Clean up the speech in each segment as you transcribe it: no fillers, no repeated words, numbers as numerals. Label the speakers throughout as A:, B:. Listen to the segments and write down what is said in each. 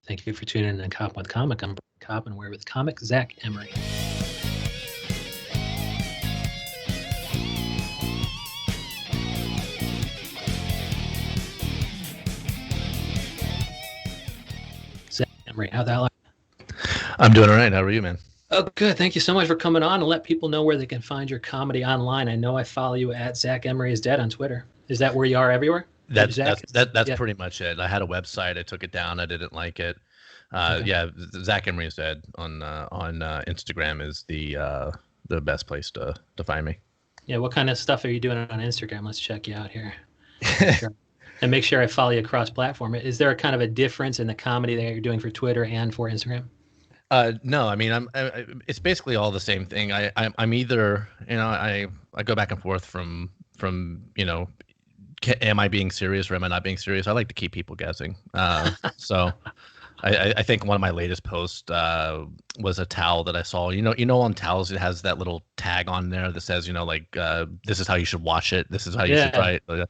A: Thank you for tuning in to Koppen with Comic. I'm Koppen. We're with comic Zack Emery. Zack Emery, how the hell are you?
B: I'm doing all right. How are you, man?
A: Oh, good. Thank you so much for coming on and let people know where they can find your comedy online. I know I follow you at Zack Emery is Dead on Twitter. Is that where you are everywhere?
B: That's
A: Zach?
B: that's
A: Yeah.
B: pretty much it. I had a website. I took it down. I didn't like it.
A: Okay.
B: Yeah, Zack Emery is Dead on Instagram is the best place to find me.
A: Yeah. What kind of stuff are you doing on Instagram? Let's check you out here. Make sure I follow you across platform. Is there a kind of a difference in the comedy that you're doing for Twitter and for Instagram?
B: No, I mean, it's basically all the same thing. I'm either, I go back and forth from am I being serious or am I not being serious? I like to keep people guessing. So I think one of my latest posts was a towel that I saw. On towels it has that little tag on there that says, this is how you should wash it. This is how you should dry it.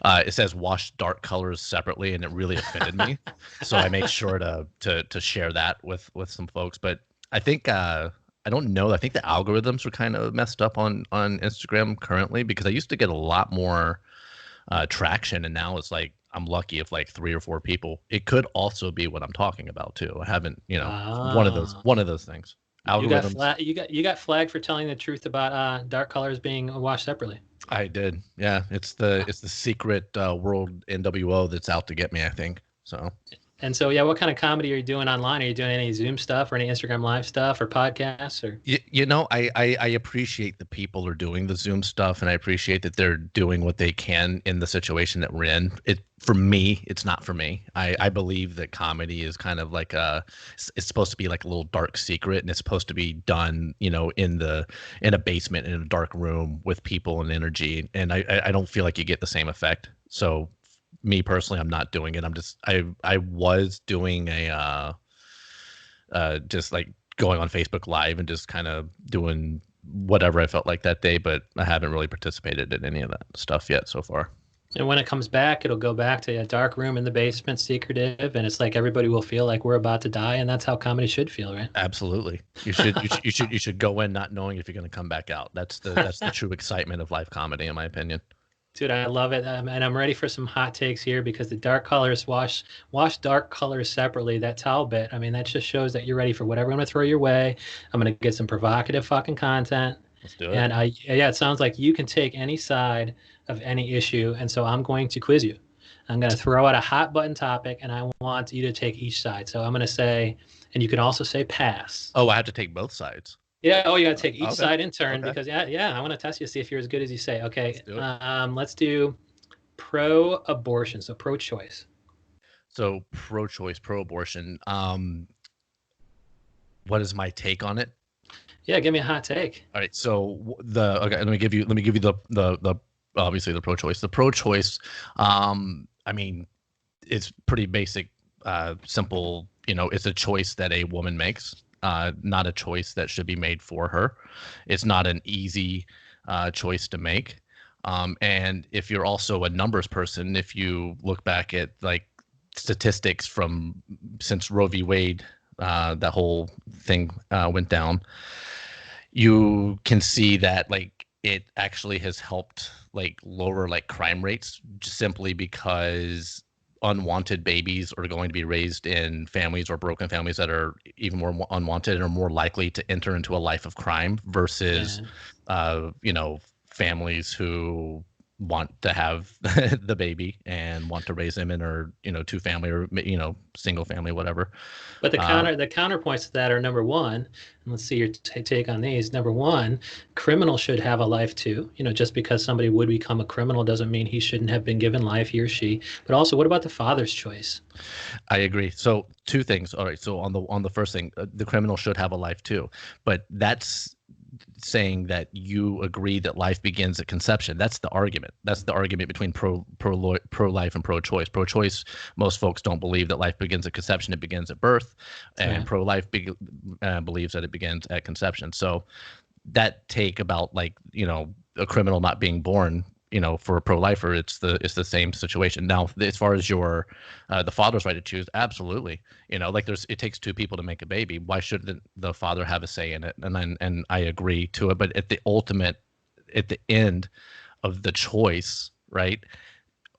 B: It says wash dark colors separately, and it really offended me. So I make sure to share that with some folks. But I think I don't know. I think the algorithms are kind of messed up on Instagram currently, because I used to get a lot more traction, and now it's like I'm lucky if like 3 or 4 people. It could also be what I'm talking about too. I haven't, one of those things. Algorithms.
A: You got flagged for telling the truth about dark colors being washed separately.
B: I did. Yeah, it's the secret world NWO that's out to get me, I think. So.
A: And so, yeah, what kind of comedy are you doing online? Are you doing any Zoom stuff or any Instagram Live stuff or podcasts? Or
B: I appreciate the people are doing the Zoom stuff, and I appreciate that they're doing what they can in the situation that we're in. For me, it's not for me. I believe that comedy is kind of like it's supposed to be like a little dark secret, and it's supposed to be done, in a basement in a dark room with people and energy. And I don't feel like you get the same effect. So me personally, I'm not doing it. I was doing a just like going on Facebook Live and just kind of doing whatever I felt like that day, but I haven't really participated in any of that stuff yet so far.
A: And when it comes back, it'll go back to a dark room in the basement, secretive, and it's like everybody will feel like we're about to die, and that's how comedy should feel, right?
B: Absolutely. You should go in not knowing if you're going to come back out. That's the true excitement of live comedy, in my opinion.
A: Dude, I love it, and I'm ready for some hot takes here, because the dark colors wash dark colors separately. That towel bit, I mean, that just shows that you're ready for whatever I'm gonna throw your way. I'm gonna get some provocative fucking content.
B: Let's do it.
A: And it sounds like you can take any side of any issue, and so I'm going to quiz you. I'm gonna throw out a hot button topic, and I want you to take each side. So I'm gonna say, and you can also say pass.
B: Oh, I have to take both sides.
A: Yeah. Oh, you got to take each side in turn, because I want to test you to see if you're as good as you say. Okay. Let's do pro-abortion. So pro-choice.
B: So pro-choice, pro-abortion. What is my take on it?
A: Yeah, give me a hot take.
B: All right. So let me give you the obviously the pro-choice. The pro-choice. I mean, it's pretty basic, simple. It's a choice that a woman makes. Not a choice that should be made for her. It's not an easy choice to make. And if you're also a numbers person, if you look back at like statistics from since Roe v. Wade, that whole thing went down, you can see that like it actually has helped like lower like crime rates, just simply because unwanted babies are going to be raised in families or broken families that are even more unwanted and are more likely to enter into a life of crime versus, families who want to have the baby and want to raise them in, or, 2-family or, single family, whatever.
A: But the counterpoints to that are, number one, and let's see your take on these. Number one, criminals should have a life too. Just because somebody would become a criminal doesn't mean he shouldn't have been given life, he or she. But also, what about the father's choice?
B: I agree. So 2 things. All right. So on the first thing, the criminal should have a life too, but that's saying that you agree that life begins at conception. That's the argument. That's the argument between pro-life and pro-choice. Pro-choice, most folks don't believe that life begins at conception. It begins at birth. And pro-life believes that it begins at conception. So that take about like, a criminal not being born for a pro-lifer, it's the same situation. Now, as far as your the father's right to choose, absolutely. Like it takes two people to make a baby. Why shouldn't the father have a say in it? And I agree to it. But at the end of the choice, right?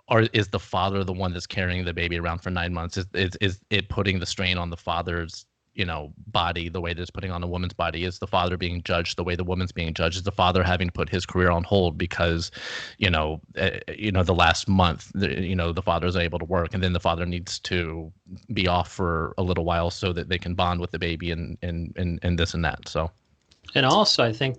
B: Or is the father the one that's carrying the baby around for 9 months? Is it putting the strain on the father's body the way that it's putting on a woman's body? Is the father being judged the way the woman's being judged? Is the father having to put his career on hold because the last month the father's able to work, and then the father needs to be off for a little while so that they can bond with the baby and this and that. So,
A: and also I think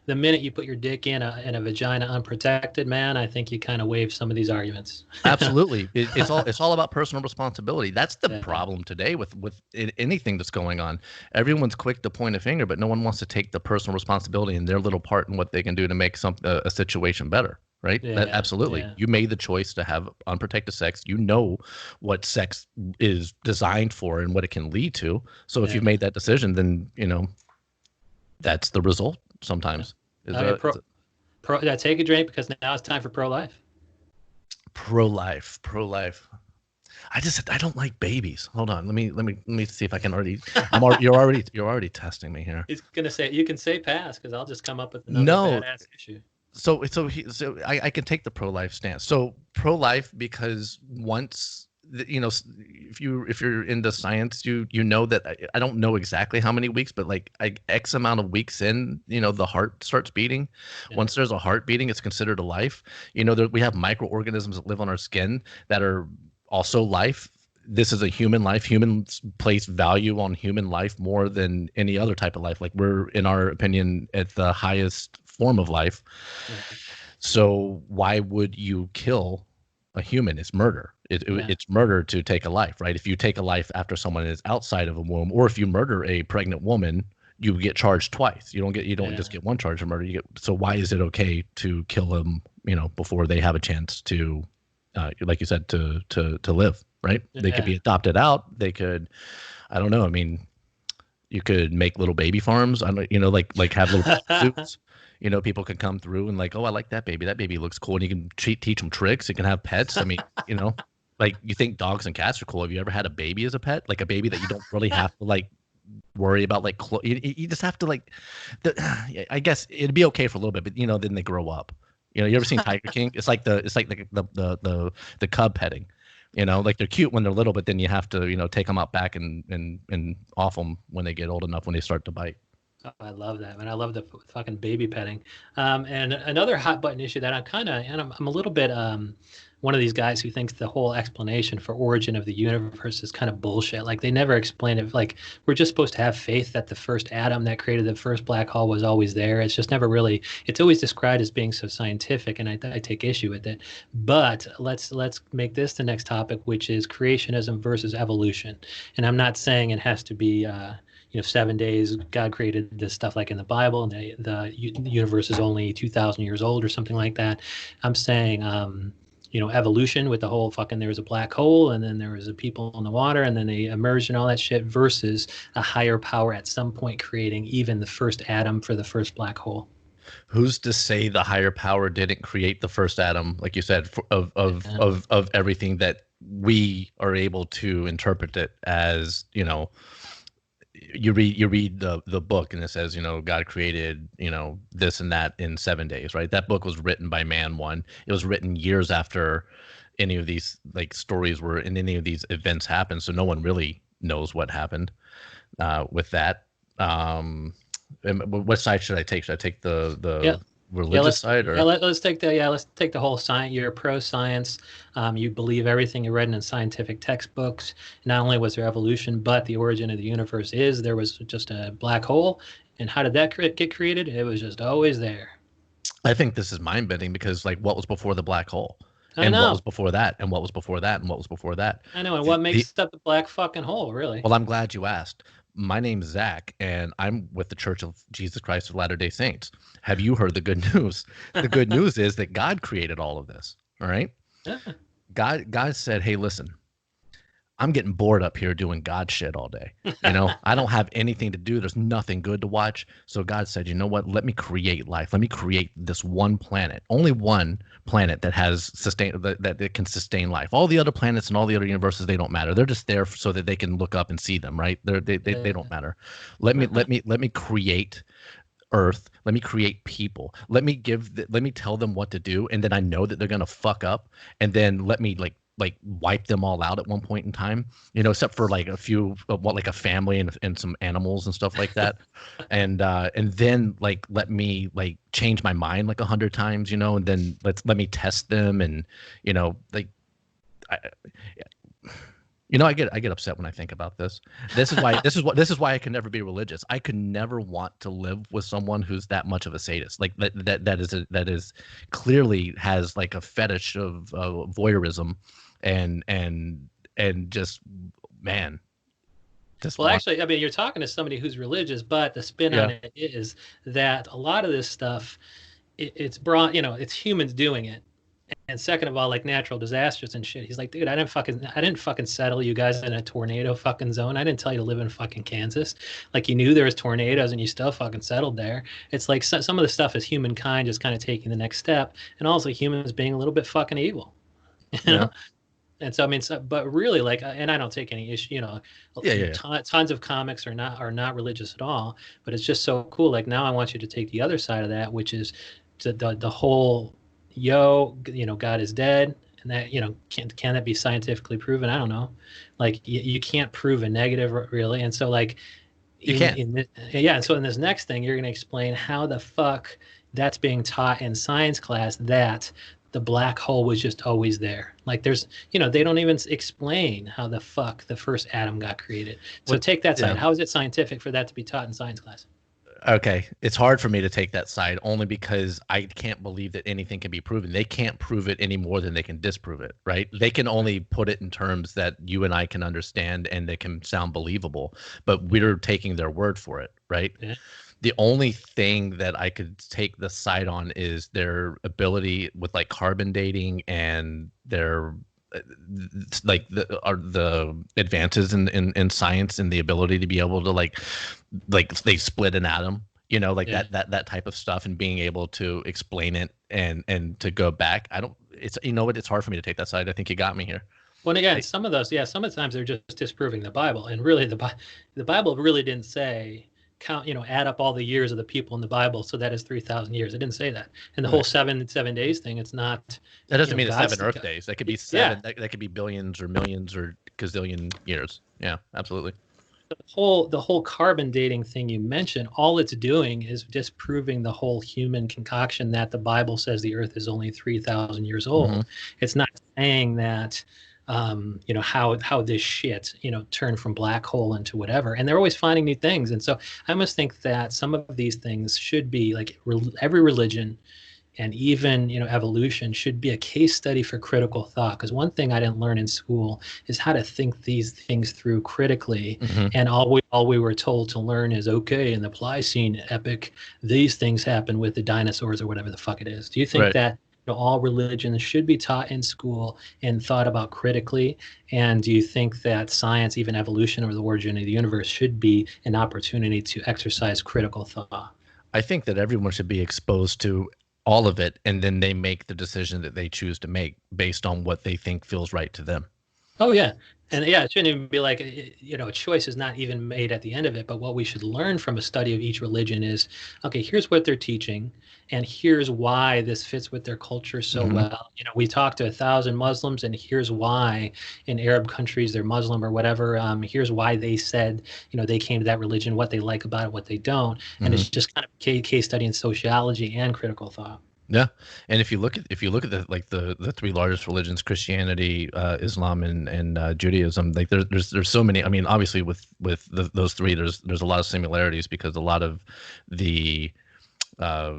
A: the minute you put your dick in a vagina unprotected, man, I think you kind of waive some of these arguments.
B: Absolutely. It's all about personal responsibility. That's the
A: Yeah.
B: problem today with anything that's going on. Everyone's quick to point a finger, but no one wants to take the personal responsibility and their little part in what they can do to make a situation better. Right?
A: Yeah,
B: Absolutely.
A: yeah.
B: You made the choice to have unprotected sex. You know what sex is designed for and what it can lead to. So if you've made that decision, then that's the result sometimes.
A: Yeah, take a drink because now it's time for pro-life.
B: Pro-life. I don't like babies. Hold on. Let me see if I can already. You're already testing me here.
A: He's gonna say you can say pass because I'll just come up with another badass issue.
B: So I can take the pro-life stance. So pro-life because once if you're into science, you know that I don't know exactly how many weeks, but like X amount of weeks in, the heart starts beating. Yeah. Once there's a heart beating, it's considered a life. We have microorganisms that live on our skin that are also life. This is a human life. Humans place value on human life more than any other type of life. Like we're, in our opinion, at the highest form of life. Mm-hmm. So why would you kill a human? It's murder. It's murder to take a life, right? If you take a life after someone is outside of a womb, or if you murder a pregnant woman, you get charged twice. You don't just get one charge of murder. So why is it okay to kill them, before they have a chance to, like you said, to live, right? Yeah. They could be adopted out. They could, I don't know. I mean, you could make little baby farms. I don't, like have little suits. People can come through and like, oh, I like that baby. That baby looks cool. And you can teach them tricks. You can have pets. I mean, like you think dogs and cats are cool. Have you ever had a baby as a pet? Like a baby that you don't really have to like worry about, like you just have to like. I guess it'd be okay for a little bit, but then they grow up. You ever seen Tiger King? It's like the cub petting. Like they're cute when they're little, but then you have to take them out back and off them when they get old enough, when they start to bite.
A: Oh, I love that, man. I love the fucking baby petting. And another hot button issue that I'm a little bit one of these guys who thinks the whole explanation for origin of the universe is kind of bullshit. Like they never explain it. Like we're just supposed to have faith that the first atom that created the first black hole was always there. It's just never really. It's always described as being so scientific, and I take issue with it. But let's make this the next topic, which is creationism versus evolution. And I'm not saying it has to be. 7 days God created this stuff like in the Bible, and the universe is only 2,000 years old or something like that. I'm saying, evolution with the whole fucking there was a black hole and then there was a people in the water and then they emerged and all that shit versus a higher power at some point creating even the first atom for the first black hole.
B: Who's to say the higher power didn't create the first atom, like you said, of everything that we are able to interpret it as, you read the book and it says, God created, this and that in 7 days, right? That book was written by man one. It was written years after any of these like stories were and any of these events happened. So no one really knows what happened with that. And what side should I take? Should I take the religious side, or
A: let's take the whole science. You're pro science. You believe everything you're reading in scientific textbooks. Not only was there evolution, but the origin of the universe there was just a black hole. And how did that get created? It was just always there.
B: I think this is mind bending because like what was before the black hole? And what was before that? And what was before that? And what was before that?
A: I know. And what makes up the black fucking hole, really?
B: Well, I'm glad you asked. My name's Zach, and I'm with the Church of Jesus Christ of Latter-day Saints. Have you heard the good news? The good news is that God created all of this. All right. Yeah. God said, "Hey, listen, I'm getting bored up here doing God shit all day. You know, I don't have anything to do. There's nothing good to watch. So God said, you know what? Let me create life. Let me create this one planet, only one planet that has that can sustain life. All the other planets and all the other universes, they don't matter. They're just there so that they can look up and see them, right? They don't matter. Let me create Earth. Let me create people. Let me tell them what to do, and then I know that they're gonna fuck up, and then let me like wipe them all out at one point in time, you know, except for like a few, like a family and some animals and stuff like that, and then like let me like change my mind like 100 times, you know, and then let me test them, and you know, like I, you know, I get upset when I think about this. This is why I can never be religious. I could never want to live with someone who's that much of a sadist. Like that is clearly has like a fetish of voyeurism, and just man, just
A: Well, actually, I mean, you're talking to somebody who's religious, but the spin on
B: yeah.
A: it is that a lot of this stuff, it's brought, it's humans doing it. And second of all, like natural disasters and shit. He's like, dude, I didn't fucking settle you guys in a tornado fucking zone. I didn't tell you to live in fucking Kansas. Like you knew there was tornadoes and you still fucking settled there. It's like some of the stuff is humankind just kind of taking the next step, and also humans being a little bit fucking evil, you
B: Yeah.
A: know. And so I mean, but really, like, and I don't take any issue,
B: Yeah.
A: tons of comics are not religious at all, but it's just so cool. Like now, I want you to take the other side of that, which is the whole, God is dead, and that, can that be scientifically proven? I don't know. Like you can't prove a negative really, and so like
B: You can't.
A: yeah, and so in this next thing, you're going to explain how the fuck that's being taught in science class, that the black hole was just always there. Like there's, they don't even explain how the fuck the first atom got created. So
B: What?
A: take that side.
B: Yeah.
A: How is it scientific for that to be taught in science class?
B: Okay, it's hard for me to take that side only because I can't believe that anything can be proven. They can't prove it any more than they can disprove it, right? They can only put it in terms that you and I can understand and they can sound believable, but we're taking their word for it, right?
A: Yeah.
B: The only thing that I could take the side on is their ability with like carbon dating and their like the advances in science and the ability to be able to like they split an atom, you know, like
A: Yeah.
B: that type of stuff, and being able to explain it and to go back. I don't, it's, you know what, it's hard for me to take that side. I think you got me here.
A: Well, again,
B: Like,
A: some of those, yeah, some of the times they're just disproving the Bible, and really the Bible really didn't say count, add up all the years of the people in the Bible, so that is 3,000 years. It didn't say that. And the whole
B: right.
A: 7 days thing, it's not,
B: That doesn't mean it's
A: God's
B: 7 Earth days. That could be
A: yeah.
B: seven. That could be billions or millions or gazillion years. Yeah, absolutely.
A: The whole carbon dating thing you mentioned, all it's doing is disproving the whole human concoction that the Bible says the Earth is only 3,000 years
B: Mm-hmm.
A: old. It's not saying that, how this shit, turned from black hole into whatever. And they're always finding new things. And so I must think that some of these things should be like every religion, and even evolution should be a case study for critical thought. Because one thing I didn't learn in school is how to think these things through critically.
B: Mm-hmm.
A: And all we were told to learn is, okay, in the Pliocene epoch, these things happened with the dinosaurs or whatever the fuck it is. Do you think
B: Right.
A: that all religions should be taught in school and thought about critically? And do you think that science, even evolution or the origin of the universe, should be an opportunity to exercise critical thought?
B: I think that everyone should be exposed to all of it, and then they make the decision that they choose to make based on what they think feels right to them.
A: Oh yeah. And yeah, it shouldn't even be like, a choice is not even made at the end of it. But what we should learn from a study of each religion is, okay, here's what they're teaching, and here's why this fits with their culture so
B: Mm-hmm.
A: well. We talked to 1,000 Muslims, and here's why in Arab countries they're Muslim or whatever. Here's why they said, they came to that religion, what they like about it, what they don't. And
B: Mm-hmm.
A: it's just kind of case study in sociology and critical thought.
B: Yeah, and if you look at the three largest religions, Christianity, Islam, and Judaism, like there's so many. I mean, obviously those three, there's a lot of similarities because a lot of the uh,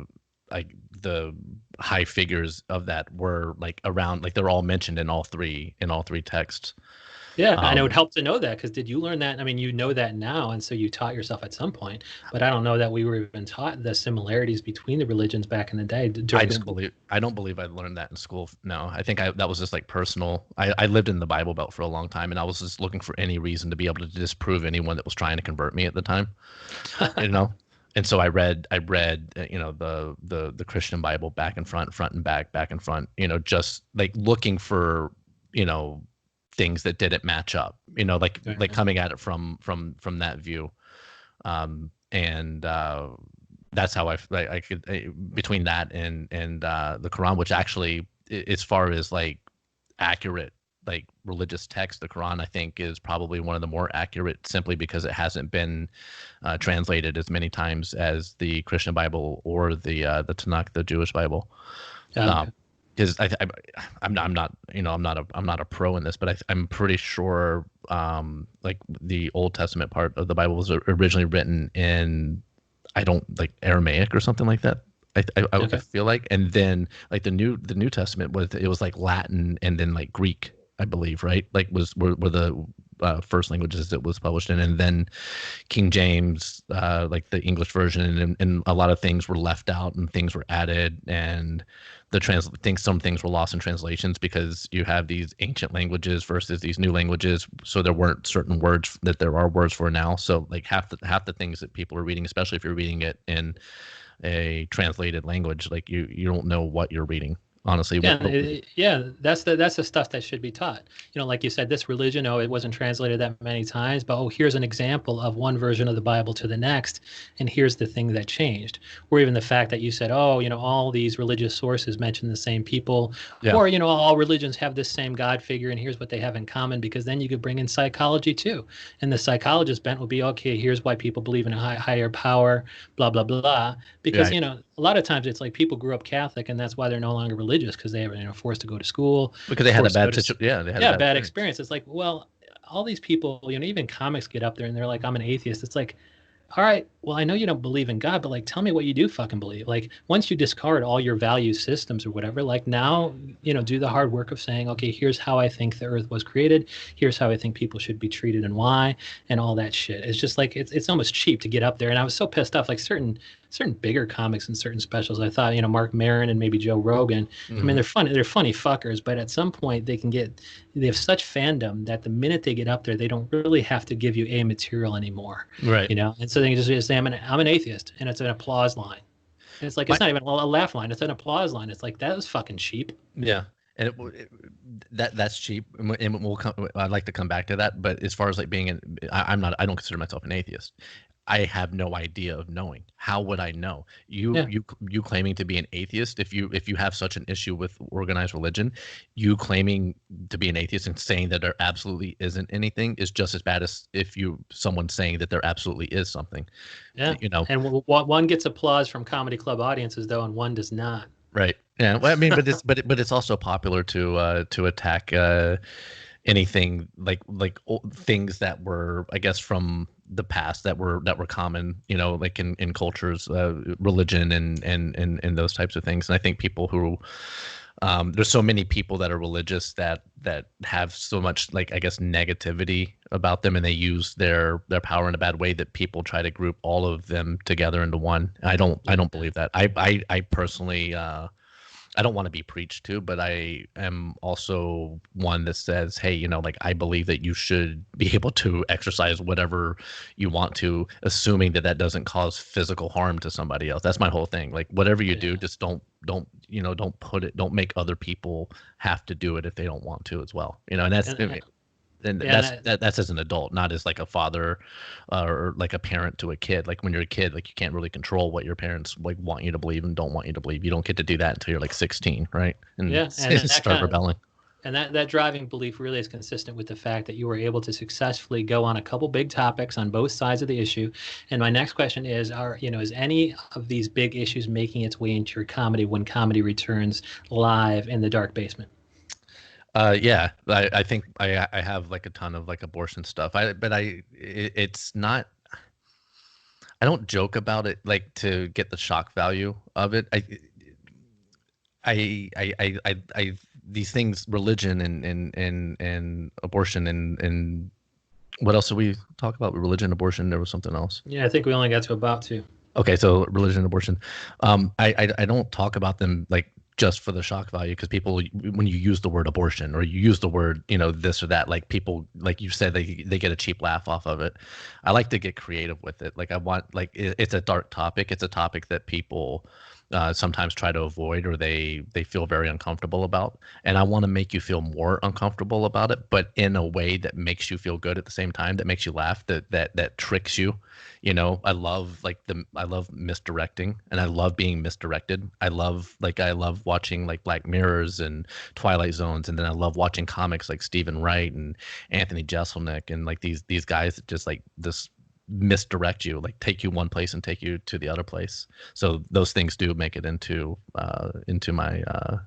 B: like the high figures of that were like around, like they're all mentioned in all three texts.
A: Yeah, and it would help to know that, because did you learn that? I mean, you know that now, and so you taught yourself at some point, but I don't know that we were even taught the similarities between the religions back in the day during school.
B: I don't believe I learned that in school. No, I think that was just like personal. I lived in the Bible Belt for a long time, and I was just looking for any reason to be able to disprove anyone that was trying to convert me at the time, you know. And so I read, the Christian Bible back and front and back and front, just like looking for, you know, things that didn't match up, like
A: Right.
B: coming at it from that view. And that's how I could, between that and the Quran, which actually, as far as like accurate like religious text, the Quran I think is probably one of the more accurate, simply because it hasn't been translated as many times as the Christian Bible or the Tanakh, the Jewish Bible.
A: Okay.
B: Because I'm not, I'm not a pro in this, but I'm pretty sure like the Old Testament part of the Bible was originally written in, I don't like Aramaic or something like that. I
A: Okay.
B: feel like, and then like the New Testament was like Latin and then like Greek, I believe, right? Like were the first languages it was published in, and then King James, like the English version, and a lot of things were left out and things were added, and some things were lost in translations because you have these ancient languages versus these new languages, so there weren't certain words that there are words for now. So like half the things that people are reading, especially if you're reading it in a translated language, like you don't know what you're reading, honestly.
A: Yeah, yeah, that's the stuff that should be taught. Like you said, this religion, oh, it wasn't translated that many times, but oh, here's an example of one version of the Bible to the next, and here's the thing that changed. Or even the fact that you said, oh, all these religious sources mention the same people,
B: Yeah,
A: or all religions have this same God figure, and here's what they have in common, because then you could bring in psychology too, and the psychologist bent would be, okay, here's why people believe in a higher power, blah blah blah, because
B: right.
A: a lot of times it's like people grew up Catholic, and that's why they're no longer religious, because they were forced to go to school,
B: Because they had a
A: forced to go
B: bad
A: to
B: situation. Yeah, they had a
A: yeah,
B: bad
A: bad
B: experience.
A: experience. It's like, well, all these people, even comics get up there and they're like, I'm an atheist. It's like, all right, well, I know you don't believe in God, but like, tell me what you do fucking believe. Like, once you discard all your value systems or whatever, like now, do the hard work of saying, okay, here's how I think the earth was created. Here's how I think people should be treated and why, and all that shit. It's just like, it's almost cheap to get up there. And I was so pissed off, like certain bigger comics and certain specials. I thought, Mark Maron and maybe Joe Rogan. I mean,
B: Hmm.
A: they're funny fuckers, but at some point they have such fandom that the minute they get up there, they don't really have to give you a material anymore,
B: Right.
A: and so they can just say, I'm an atheist, and it's an applause line. And it's like,
B: My,
A: it's not even a laugh line, it's an applause line. It's like, that was fucking cheap.
B: yeah, and that's cheap, and we'll come. I'd like to come back to that, but as far as like being I'm not. I don't consider myself an atheist. I have no idea of knowing. How would I know?
A: Yeah.
B: You claiming to be an atheist, if you have such an issue with organized religion, you claiming to be an atheist and saying that there absolutely isn't anything is just as bad as if someone saying that there absolutely is something.
A: Yeah.
B: You know,
A: And one gets applause from comedy club audiences, though, and one does not.
B: right? Yeah. Well, I mean, but it's also popular to attack anything like things that were, I guess, from the past that were common, like in cultures, religion and those types of things. And I think people who there's so many people that are religious that have so much, like, I guess, negativity about them, and they use their power in a bad way, that people try to group all of them together into one. I don't believe that. I personally, I don't want to be preached to, but I am also one that says, hey, like, I believe that you should be able to exercise whatever you want to, assuming that that doesn't cause physical harm to somebody else. That's my whole thing. Like, whatever you do,
A: Yeah.
B: just don't make other people have to do it if they don't want to as well. And that's,
A: And,
B: and
A: yeah, and
B: that's as an adult, not as like a father, or like a parent to a kid. Like, when you're a kid, like, you can't really control what your parents like want you to believe and don't want you to believe. You don't get to do that until you're like 16, right? And
A: yeah, and then that
B: start
A: kind of
B: rebelling.
A: and that driving belief really is consistent with the fact that you were able to successfully go on a couple big topics on both sides of the issue. And my next question is, is any of these big issues making its way into your comedy when comedy returns live in the dark basement?
B: Yeah, I think I have like a ton of like abortion stuff. It's not. I don't joke about it like to get the shock value of it. I these things, religion and abortion and what else did we talk about? Religion, abortion. There was something else.
A: Yeah, I think we only got to about 2.
B: Okay, so religion and abortion. I don't talk about them like just for the shock value, because people, when you use the word abortion or you use the word, this or that, like people, like you said, they get a cheap laugh off of it. I like to get creative with it. Like I want, like it's a dark topic. It's a topic that people sometimes try to avoid, or they feel very uncomfortable about. And I want to make you feel more uncomfortable about it, but in a way that makes you feel good at the same time, that makes you laugh, that tricks you. I love I love misdirecting, and I love being misdirected. I love watching like Black Mirrors and Twilight Zones, and then I love watching comics like Stephen Wright and Anthony Jeselnik, and like these guys that just like this misdirect you, like take you one place and take you to the other place. So those things do make it into my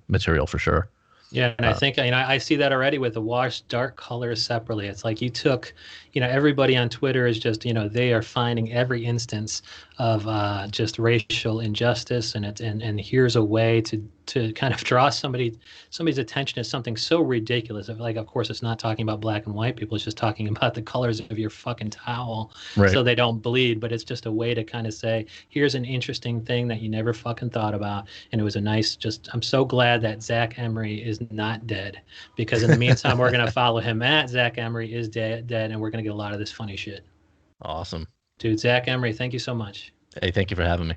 B: material for sure.
A: Yeah, and I think I see that already with the washed dark colors separately. It's like you took, everybody on Twitter is just, they are finding every instance of just racial injustice, and here's a way to kind of draw somebody's attention to something so ridiculous. Like, of course, it's not talking about black and white people. It's just talking about the colors of your fucking towel,
B: right,
A: so they don't bleed. But it's just a way to kind of say, here's an interesting thing that you never fucking thought about. And it was a nice, I'm so glad that Zack Emery is not dead, because in the meantime, we're going to follow him at Zack Emery is dead, and we're going to get a lot of this funny shit.
B: Awesome.
A: Dude, Zack Emery, thank you so much.
B: Hey, thank you for having me.